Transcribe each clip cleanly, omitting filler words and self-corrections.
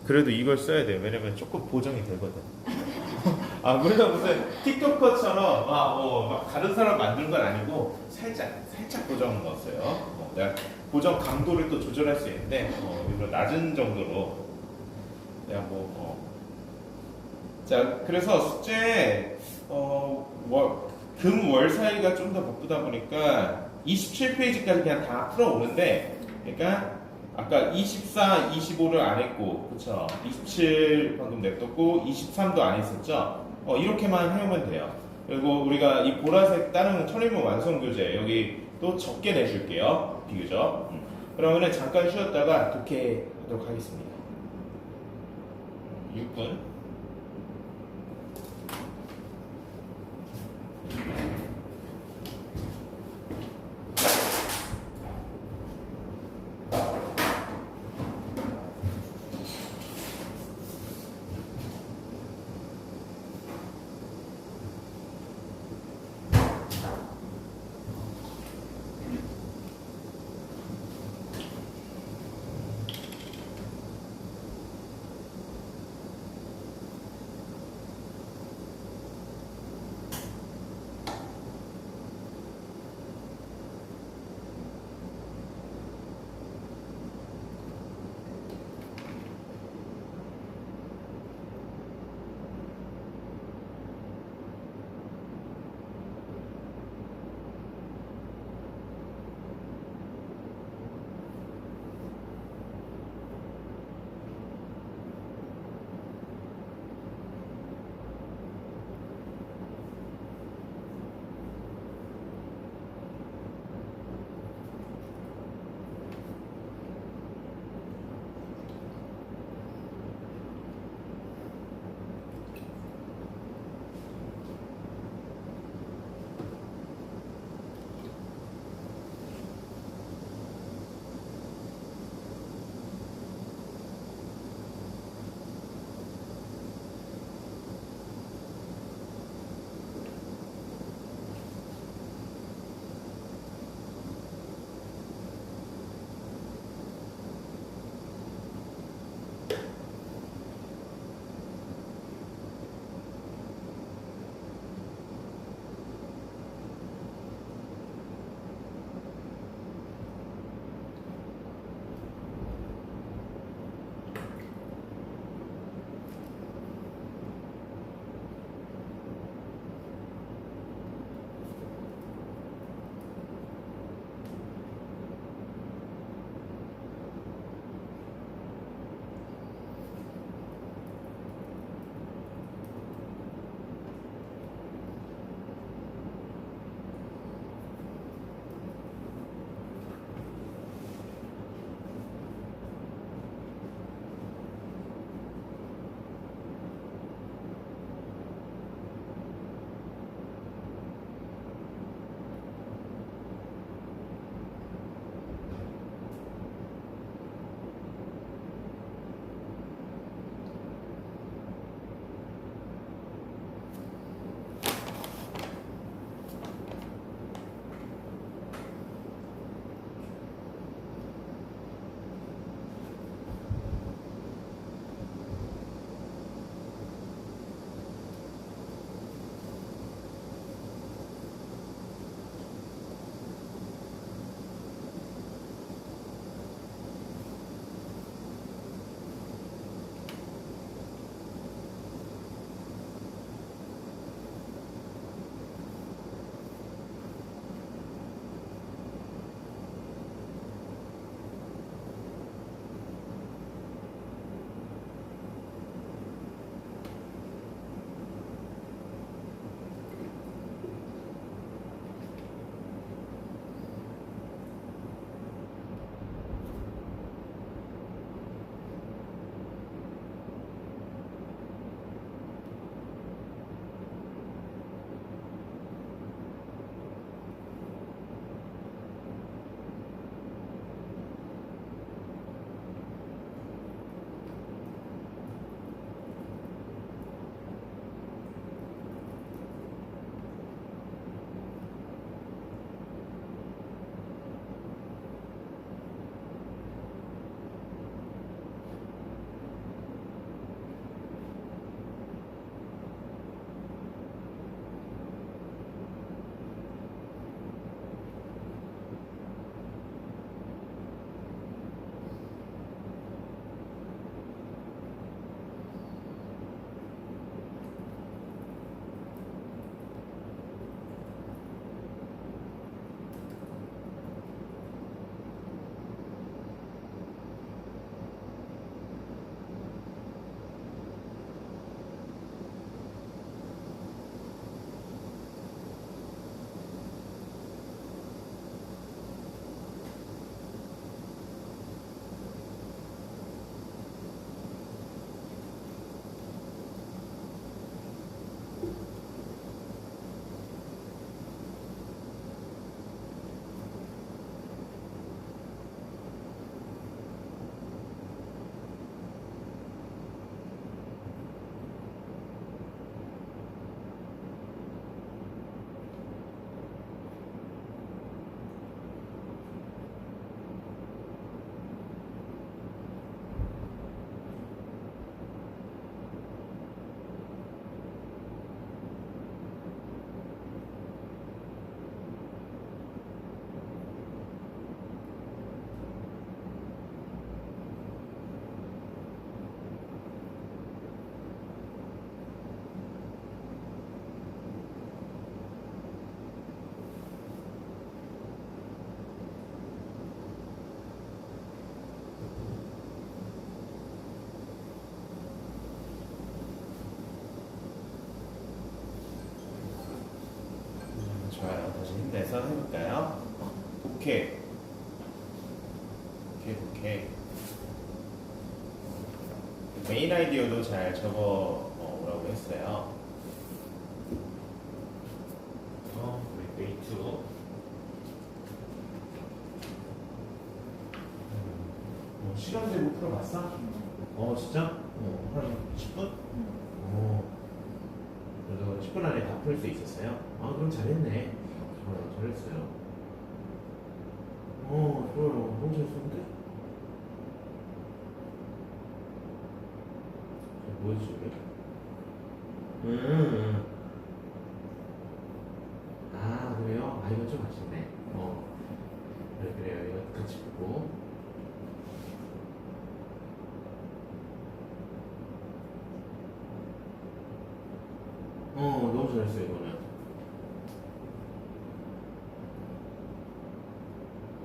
그래도 이걸 써야 돼요. 왜냐면 조금 보정이 되거든. 아, 물론 무슨 틱톡커처럼 막 다른 사람 만든 건 아니고 살짝 보정 넣었어요. 내가 보정 강도를 또 조절할 수 있는데 이거 낮은 정도로 내가 자, 그래서 숙제 금월 사이가 좀 더 바쁘다 보니까 27페이지까지 그냥 다 풀어오는데, 그러니까 아까 24, 25를 안 했고, 그쵸? 27 방금 냅뒀고 23도 안 했었죠? 이렇게만 해오면 돼요. 그리고 우리가 이 보라색 다른 천일문 완성 교재 여기 또 적게 내줄게요. 비교적. 그러면은 잠깐 쉬었다가 독해하도록 하겠습니다. 6분. 내서 해볼까요? 오케이. 오케이. 메인 아이디어도 잘 적어 오라고 했어요. 우리 메이트. 시간제로 풀어봤어? 진짜? 한 10분? 그래서 10분 안에 다 풀 수 있었어요? 그럼 잘했네. 잘했어요. 좋아요. 너무 잘했었는데? 뭐였지, 이게? 그래요? 이건 좀 아쉽네. 그래요. 이거 같이 보고. 너무 잘했어요, 이거는.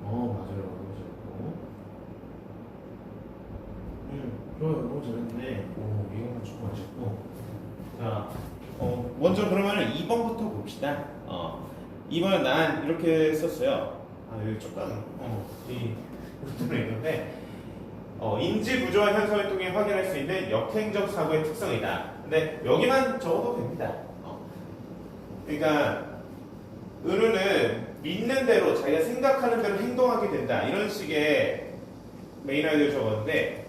맞아요. 너무 잘했고. 좋아요. 너무 잘했네. 이거는 좀 아쉽고. 자, 먼저 그러면 2번부터 봅시다. 2번은 난 이렇게 썼어요. 여기 조금, 이, 부분이 있는데, 인지 부조화 현상을 통해 확인할 수 있는 역행적 사고의 특성이다. 근데 여기만 적어도 됩니다. 그러니까 은우는 믿는 대로 자기가 생각하는 대로 행동하게 된다. 이런 식의 메인 아이디어를 적었는데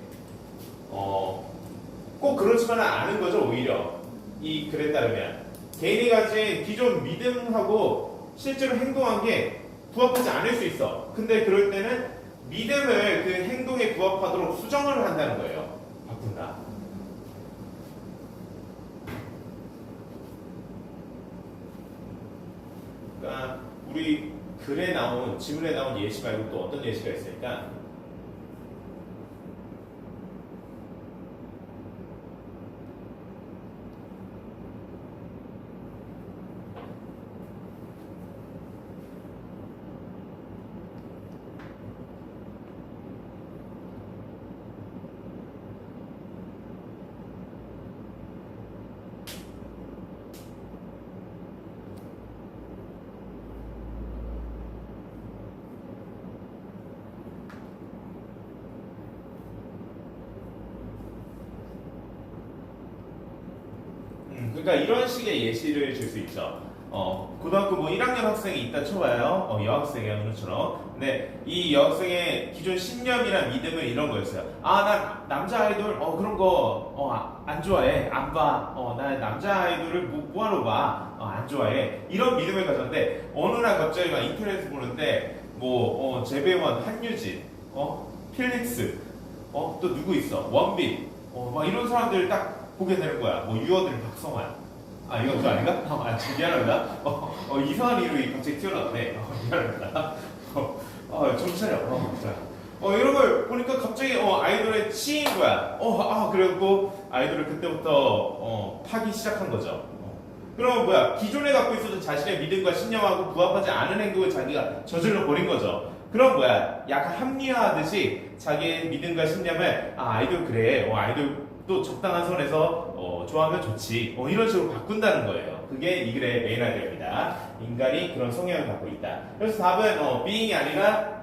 꼭 그렇지만은 않은 거죠. 오히려 이 글에 따르면 개인이 가진 기존 믿음하고 실제로 행동한 게 부합하지 않을 수 있어. 근데 그럴 때는 믿음을 그 행동에 부합하도록 수정을 한다는 거예요. 바꾼다. 그러니까 우리 글에 나온 지문에 나온 예시 말고 또 어떤 예시가 있을까? 그러니까 이런 식의 예시를 줄 수 있죠. 고등학교 뭐 1학년 학생이 있다 쳐봐요. 여학생의 은우처럼. 근데 이 여학생의 기존 신념이나 믿음은 이런 거였어요. 난 남자 아이돌 그런 거 안 좋아해. 안 봐. 나 남자 아이돌을 뭐하러 봐. 안 좋아해. 이런 믿음을 가졌는데 어느 날 갑자기 막 인터넷에서 보는데 뭐 재배원, 한유진, 필릭스, 또 누구 있어? 원빈, 막 이런 사람들 딱 보게 되는 거야. 뭐 유어들 박성환. 이거 그거 아닌가? 미안합니다. 이상한 이름이 갑자기 튀어나오네. 미안합니다. 정신 차려. 이런 걸 보니까 갑자기 아이돌에 치인 거야. 그래갖고 아이돌을 그때부터 파기 시작한 거죠. 그럼 뭐야? 기존에 갖고 있었던 자신의 믿음과 신념하고 부합하지 않은 행동을 자기가 저질러 버린 거죠. 그럼 뭐야? 약간 합리화하듯이 자기의 믿음과 신념을 아이돌 그래. 아이돌 또 적당한 선에서 좋아하면 좋지. 이런 식으로 바꾼다는 거예요. 그게 이 글의 메인 아이디어입니다. 인간이 그런 성향을 갖고 있다. 그래서 답은 being이 아니라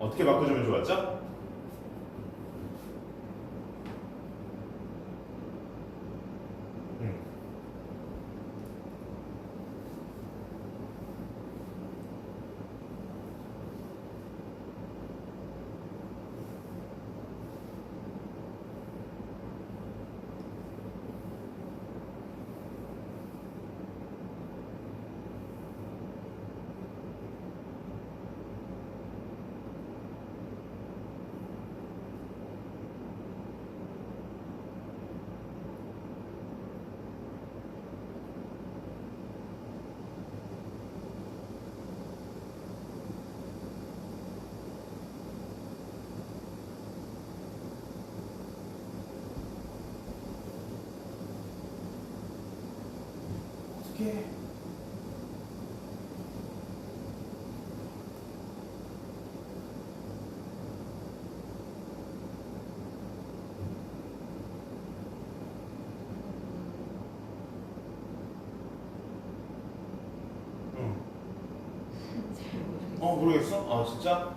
어떻게 바꿔주면 좋았죠? 어떻게 모르겠어? 진짜?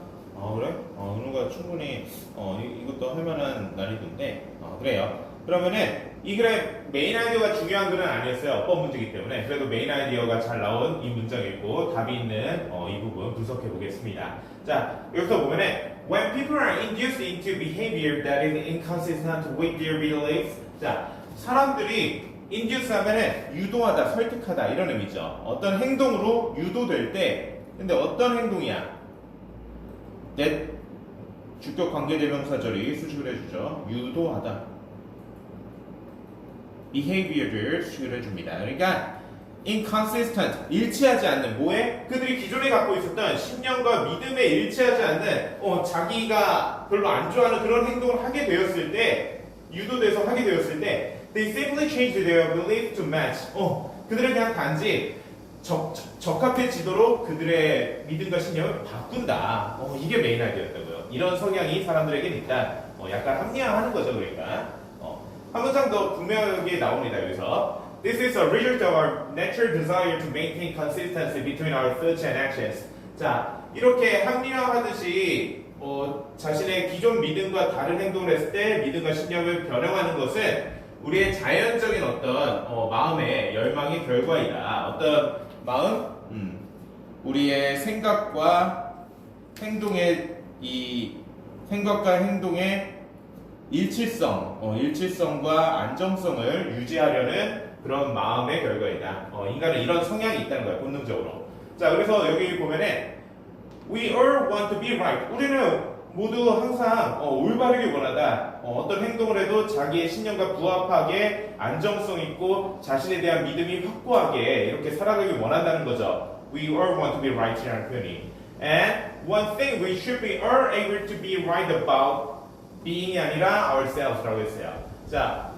그래? 은우가 충분히 이것도 할 만한 난이도인데 그래요. 그러면은 이 글의 메인 아이디어가 중요한 글은 아니었어요. 어법 문제이기 때문에. 그래도 메인 아이디어가 잘 나온 이 문장이고 답이 있는 이 부분 분석해 보겠습니다. 자, 여기서 보면은 when people are induced into behavior that is inconsistent with their beliefs. 자, 사람들이 induce 하면은 유도하다, 설득하다 이런 의미죠. 어떤 행동으로 유도될 때 근데 어떤 행동이야? that 주격 관계대명사절이 수식을 해주죠. 유도하다. behavior를 수식을 해줍니다. 그러니까 inconsistent, 일치하지 않는 뭐에? 그들이 기존에 갖고 있었던 신념과 믿음에 일치하지 않는 자기가 별로 안 좋아하는 그런 행동을 하게 되었을 때 유도돼서 하게 되었을 때 they simply change their belief to match. 그들은 그냥 단지 적합해지도록 그들의 믿음과 신념을 바꾼다. 이게 메인 아이디어였다고요. 이런 성향이 사람들에게는 일단 약간 합리화하는 거죠. 그러니까 한 문장 더 분명하게 나옵니다. 여기서 This is a result of our natural desire to maintain consistency between our thoughts and actions. 자, 이렇게 합리화하듯이 자신의 기존 믿음과 다른 행동을 했을 때 믿음과 신념을 변형하는 것은 우리의 자연적인 어떤 마음의 열망의 결과이다. 어떤 마음? 우리의 생각과 행동의 일치성과 안정성을 유지하려는 그런 마음의 결과이다. 인간은 이런 성향이 있다는 거야, 본능적으로. 자, 그래서 여기 보면은 We all want to be right. 우리는 모두 항상 올바르게 원하다. 어떤 행동을 해도 자기의 신념과 부합하게 안정성 있고 자신에 대한 믿음이 확고하게 이렇게 살아가길 원한다는 거죠. We all want to be right이라는 표현이. And one thing we should be all able to be right about being이 아니라 ourselves라고 했어요. 자,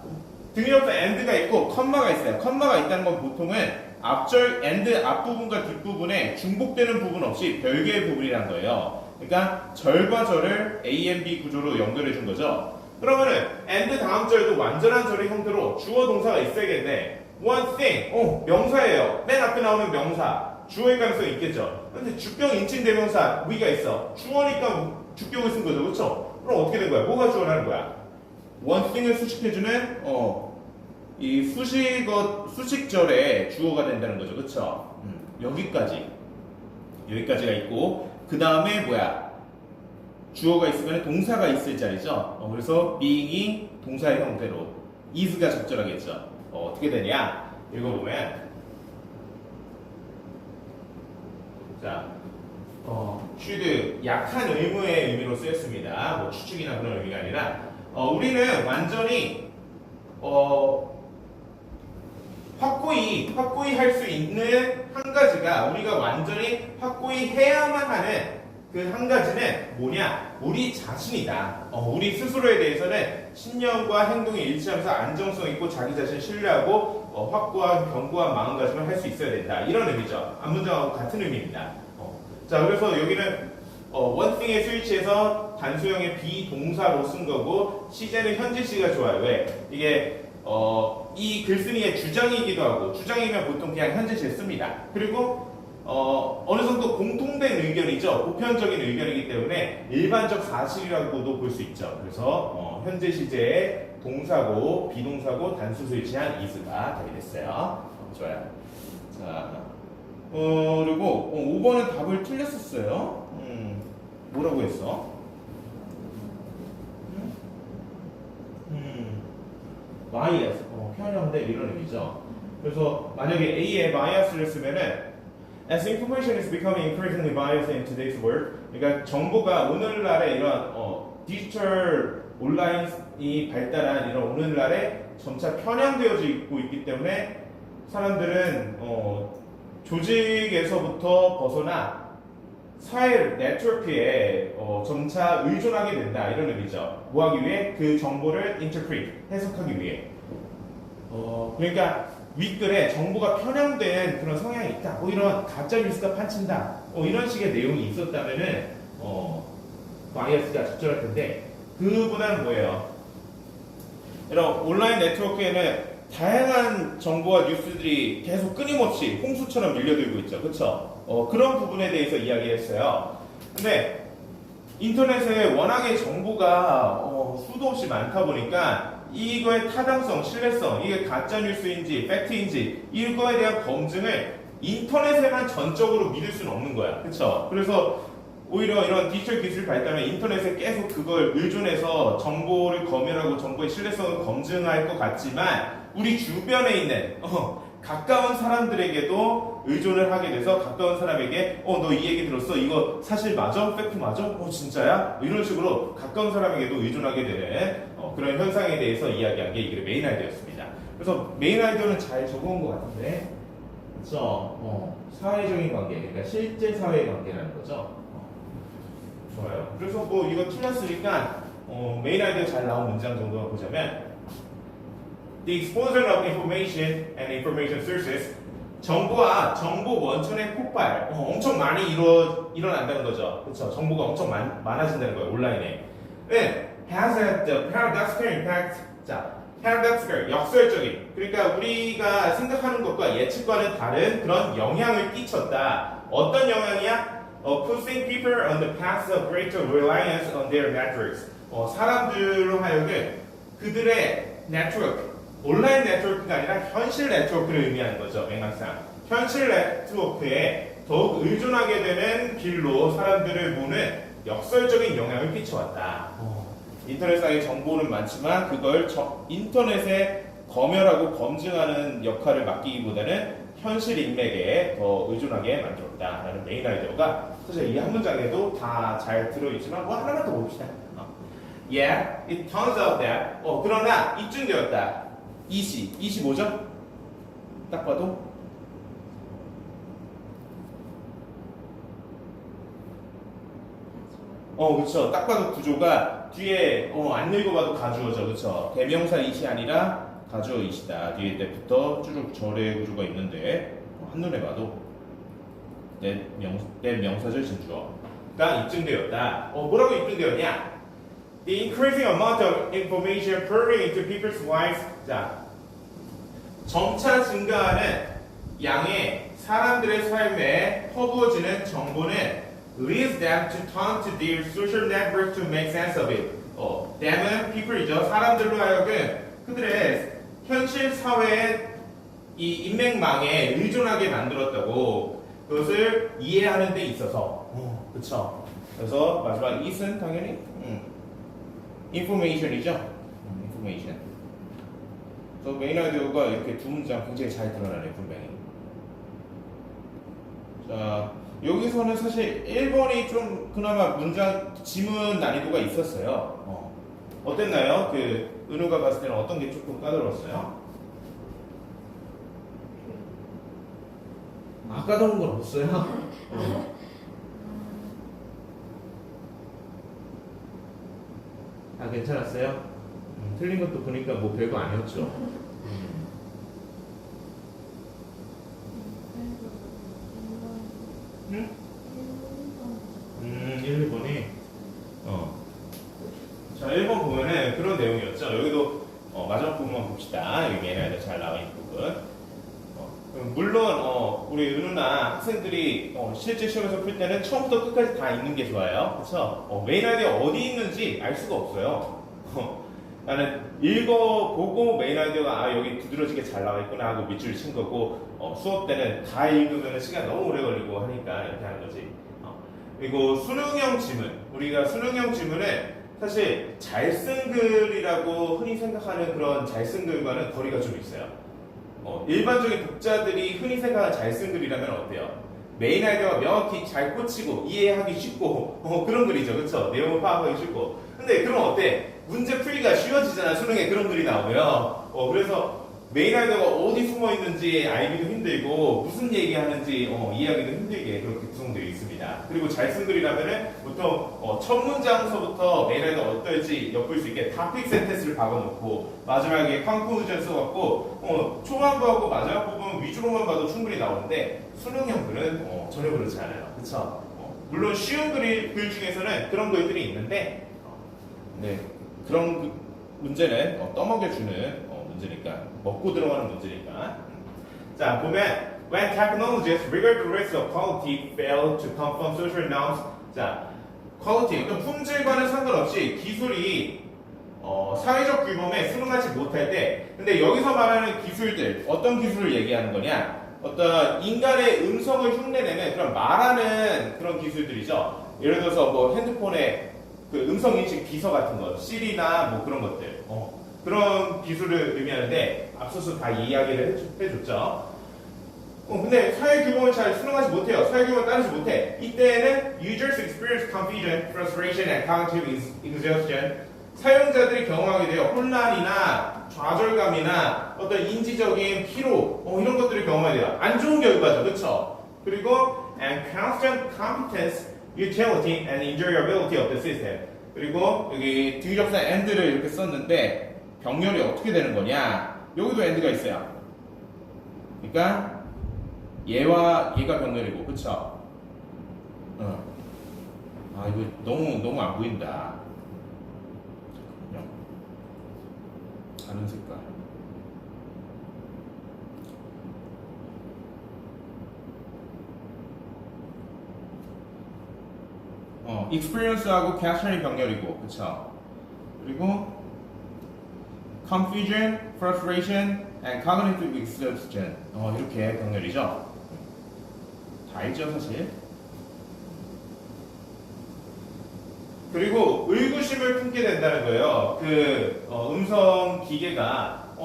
등에 옆에 and가 있고 컴마가 있어요. 컴마가 있다는 건 보통은 앞절 and 앞부분과 뒷부분에 중복되는 부분 없이 별개의 부분이란 거예요. 그러니까 절과 절을 A and B 구조로 연결해 준 거죠. 그러면은 and 다음 절도 완전한 절의 형태로 주어 동사가 있어야겠네. one thing, 명사예요. 맨 앞에 나오는 명사, 주어일 가능성이 있겠죠. 근데 주격 인칭 대명사 we가 있어. 주어니까 주격을 쓴 거죠, 그렇죠? 그럼 어떻게 된 거야? 뭐가 주어라는 거야? one thing을 수식해주는 이 수식절의 주어가 된다는 거죠, 그렇죠? 여기까지가 있고 그 다음에 뭐야? 주어가 있으면 동사가 있을 자리죠. 그래서 being이 동사의 형태로 is가 적절하겠죠. 어떻게 되냐? 읽어보면 자, should 약한 의무의 의미로 쓰였습니다. 뭐 추측이나 그런 의미가 아니라 우리는 완전히 확고히 할 수 있는 한 가지가 우리가 완전히 확고히 해야만 하는 그 한 가지는 뭐냐? 우리 자신이다. 우리 스스로에 대해서는 신념과 행동이 일치하면서 안정성 있고 자기 자신을 신뢰하고 확고한 견고한 마음가짐을 할 수 있어야 된다. 이런 의미죠. 앞문장하고 같은 의미입니다. 자, 그래서 여기는 one thing의 스위치에서 단수형의 비동사로 쓴 거고 시제는 현재 시가 좋아요. 왜? 이게 이 글쓴이의 주장이기도 하고 주장이면 보통 그냥 현재 시를 씁니다. 그리고 어느 정도 공통된 의견이죠. 보편적인 의견이기 때문에 일반적 사실이라고도 볼 수 있죠. 그래서 현재 시제의 동사고 비동사고 단수 스위치한 is가 답이 됐어요. 좋아요. 자, 그리고 5번은 답을 틀렸었어요. 뭐라고 했어? bias, 편향된 이런 의미죠. 그래서 만약에 A에 bias를 쓰면은 as information is becoming increasingly biased in today's world, 그러니까 정보가 오늘날의 이런 디지털 온라인이 발달한 이런 오늘날에 점차 편향되어져 있기 때문에 사람들은 조직에서부터 벗어나 사회 네트워크에 점차 의존하게 된다 이런 의미죠. 뭐 하기 위해? 그 정보를 interpret, 해석하기 위해. 그러니까 윗글에 정보가 편향된 그런 성향이 있다. 뭐 이런 가짜 뉴스가 판친다. 이런 식의 내용이 있었다면은 바이어스가 적절할 텐데 그보다는 뭐예요? 이런 온라인 네트워크에는 다양한 정보와 뉴스들이 계속 끊임없이 홍수처럼 밀려들고 있죠. 그쵸? 그런 부분에 대해서 이야기했어요. 근데 인터넷에 워낙에 정보가 수도 없이 많다 보니까 이거의 타당성, 신뢰성, 이게 가짜 뉴스인지 팩트인지 이거에 대한 검증을 인터넷에만 전적으로 믿을 수는 없는 거야. 그쵸? 그래서 오히려 이런 디지털 기술 발달은 인터넷에 계속 그걸 의존해서 정보를 검열하고 정보의 신뢰성을 검증할 것 같지만 우리 주변에 있는 가까운 사람들에게도 의존을 하게 돼서 가까운 사람에게 너 이 얘기 들었어? 이거 사실 맞아? 팩트 맞아? 진짜야? 이런 식으로 가까운 사람에게도 의존하게 되는 그런 현상에 대해서 이야기한 게 이게 메인 아이디어였습니다. 그래서 메인 아이디어는 잘 적어온 것 같은데 그렇죠? 사회적인 관계, 그러니까 실제 사회의 관계라는 거죠. 좋아요. 그래서 뭐 이거 틀렸으니까 메인 아이디어 잘 나온 문장 정도만 보자면 The explosion of information and information sources 정보와 정보 원천의 폭발 엄청 많이 일어난다는 거죠. 그렇죠? 정보가 엄청 많아진다는 거예요. 온라인에. Has had the paradoxical impact. 자, paradoxical 역설적인. 그러니까 우리가 생각하는 것과 예측과는 다른 그런 영향을 끼쳤다. 어떤 영향이야? Putting people on the path of greater reliance on their networks. 사람들로 하여금 그들의 네트워크, 온라인 네트워크가 아니라 현실 네트워크를 의미하는 거죠. 맥락상. 현실 네트워크에 더욱 의존하게 되는 길로 사람들을 모는 역설적인 영향을 끼쳐왔다. 인터넷상의 정보는 많지만 그걸 인터넷에 검열하고 검증하는 역할을 맡기기보다는 현실 인맥에 더 의존하게 만들었다라는 메인 아이디어가 사실 이 한 문장에도 다 잘 들어있지만 뭐 하나만 더 봅시다. Yeah, it turns out that 그러나 입증되었다. 이시 뭐죠? 딱 봐도 그쵸. 딱 봐도 구조가 뒤에 안 읽어봐도 가주어죠. 그쵸. 대명사 이시 아니라 가주어 이시다. 뒤에 때부터 쭉 절의 구조가 있는데 한눈에 봐도 내 명사절 진주어가 입증되었다. 뭐라고 입증되었냐? The increasing amount of information pouring into people's lives. 자, 점차 증가하는 양의 사람들의 삶에 퍼부어지는 정보는 leads them to turn to their social networks to make sense of it. them은 people이죠. 사람들로 하여금 그들의 현실 사회의 이 인맥망에 의존하게 만들었다고 그것을 이해하는 데 있어서. 그쵸. 그래서 마지막 it은 당연히 information이죠. information. 그래서 메인 아이디어가 이렇게 두 문장 굉장히 잘 드러나네요. 분명히. 자, 여기서는 사실 1번이 좀 그나마 문장 지문 난이도가 있었어요. 어땠나요? 그 은우가 봤을 때는 어떤 게 조금 까다로웠어요? 까다로운 건 없어요? 괜찮았어요? 틀린 것도 보니까 뭐 별거 아니었죠? 1, 2번이 자, 1번 보면은 그런 내용이었죠. 여기도 마지막 부분만 봅시다. 여기 얘네들 잘 나와 있는 부분. 물론 우리 은우나 학생들이 실제 시험에서 풀 때는 처음부터 끝까지 다 읽는 게 좋아요. 그렇죠? 메인 아이디어 어디 있는지 알 수가 없어요. 나는 읽어보고 메인 아이디어가 여기 두드러지게 잘 나와 있구나 하고 밑줄 친 거고 수업 때는 다 읽으면 시간 너무 오래 걸리고 하니까 이렇게 하는 거지. 그리고 수능형 지문, 우리가 수능형 지문은 사실 잘 쓴 글이라고 흔히 생각하는 그런 잘 쓴 글과는 거리가 좀 있어요. 일반적인 독자들이 흔히 생각하는 잘 쓴 글이라면 어때요? 메인 아이디어가 명확히 잘 꽂히고 이해하기 쉽고 그런 글이죠. 그쵸? 내용을 파악하기 쉽고. 근데 그럼 어때? 문제 풀기가 쉬워지잖아. 수능에 그런 글이 나오면. 그래서 메인 아이디어가 어디 숨어 있는지 알기도 힘들고 무슨 얘기하는지 이해하기도 힘들게 그렇게 구성되어 있습니다. 그리고 잘 쓴 글이라면은 보통 첫 문장서부터 메인 아이디어가 어떨지 엿볼 수 있게 토픽 센텐스를 박아놓고 마지막에 컨클루전 써갖고 초반부하고 마지막 부분 위주로만 봐도 충분히 나오는데 수능형 글은 전혀 그렇지 않아요. 그쵸? 물론 쉬운 글 중에서는 그런 글들이 있는데 그런 문제는 떠먹여주는 문제니까 먹고 들어가는 문제니까. 자 보면 when technologies regardless of quality fail to confirm social norms. 자 quality 어떤 품질과는 상관없이 기술이 사회적 규범에 수능하지 못할 때, 근데 여기서 말하는 기술들 어떤 기술을 얘기하는 거냐? 어떤 인간의 음성을 흉내내는 그런 말하는 그런 기술들이죠. 예를 들어서 뭐 핸드폰에 그 음성 인식 비서 같은 거, 시리나 뭐 그런 것들, 그런 기술을 의미하는데 앞서서 다 이야기를 해줬죠. 근데 사회 규범을 잘 수능하지 못해요. 사회 규범을 따르지 못해. 이때는 users experience confusion, frustration, and cognitive exhaustion. 사용자들이 경험하게 돼요. 혼란이나 좌절감이나 어떤 인지적인 피로, 이런 것들을 경험하게 돼요. 안 좋은 결과죠, 그렇죠? 그리고 and constant competence, utility, and enjoyability of the system. 그리고 여기 뒤적사 and를 이렇게 썼는데 병렬이 어떻게 되는 거냐? 여기도 and가 있어요. 그러니까 얘와 얘가 병렬이고, 그쵸? 아, 이거 너무 안 보인다. 그냥 다른 색깔. experience하고 caption이 병렬이고, 그쵸? 그리고 confusion, frustration, and cognitive exhaustion. 이렇게 병렬이죠. 다 있죠, 사실. 그리고 의구심을 품게 된다는 거예요. 그 음성 기계가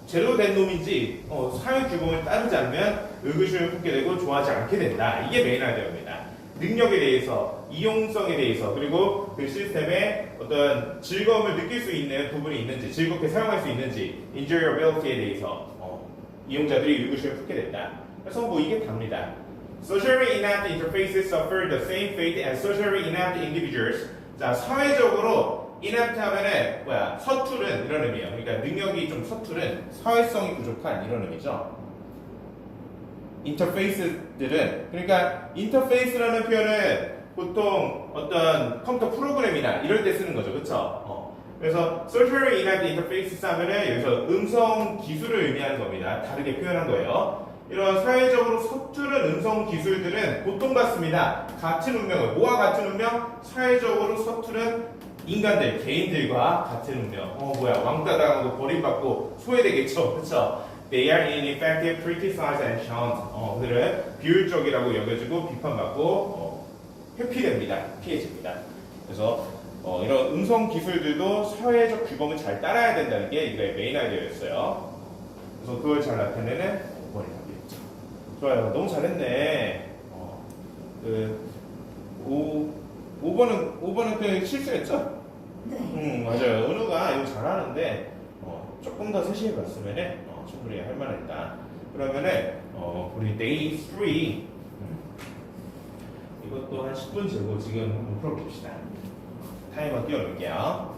제대로 된 놈인지 사회 규범을 따르지 않으면 의구심을 품게 되고 좋아하지 않게 된다. 이게 메인 아이디어입니다. 능력에 대해서, 이용성에 대해서, 그리고 그 시스템에 어떤 즐거움을 느낄 수 있는 부분이 있는지, 즐겁게 사용할 수 있는지, enjoyability에 대해서 이용자들이 의구심을 품게 된다. 그래서 뭐 이게 답니다. Socially inept interfaces suffer the same fate as socially inept individuals. 자, 사회적으로 inept 하면은 서투른 이런 의미예요. 그러니까 능력이 좀 서투른, 사회성이 부족한 이런 의미죠. 인터페이스들은, 그러니까 인터페이스라는 표현은 보통 어떤 컴퓨터 프로그램이나 이럴 때 쓰는 거죠, 그렇죠? 그래서 socially inept interfaces 하면은 여기서 음성 기술을 의미하는 겁니다. 다르게 표현한 거예요. 이런 사회적으로 서투른 음성 기술들은 보통 같습니다. 같은 운명을, 뭐와 같은 운명? 사회적으로 서투른 인간들, 개인들과 같은 운명. 왕따 당하고 버림받고 소외되겠죠, 그렇죠? They are ineffective, criticized, and shunned. 그들은 비효율적이라고 여겨지고 비판받고 회피됩니다, 피해집니다. 그래서 이런 음성 기술들도 사회적 규범을 잘 따라야 된다는 게 이거의 메인 아이디어였어요. 그래서 그걸 잘 나타내는 5번이 답이었죠. 좋아요, 너무 잘했네. 5번은 그 실수했죠? 네. 맞아요. 은우가 이거 잘하는데 조금 더 세심히 봤으면은 충분히 할 만했다. 그러면은 우리 day 3 이것도 한 10분 재고 지금 한번 풀어봅시다. 타이머 띄워놓을게요.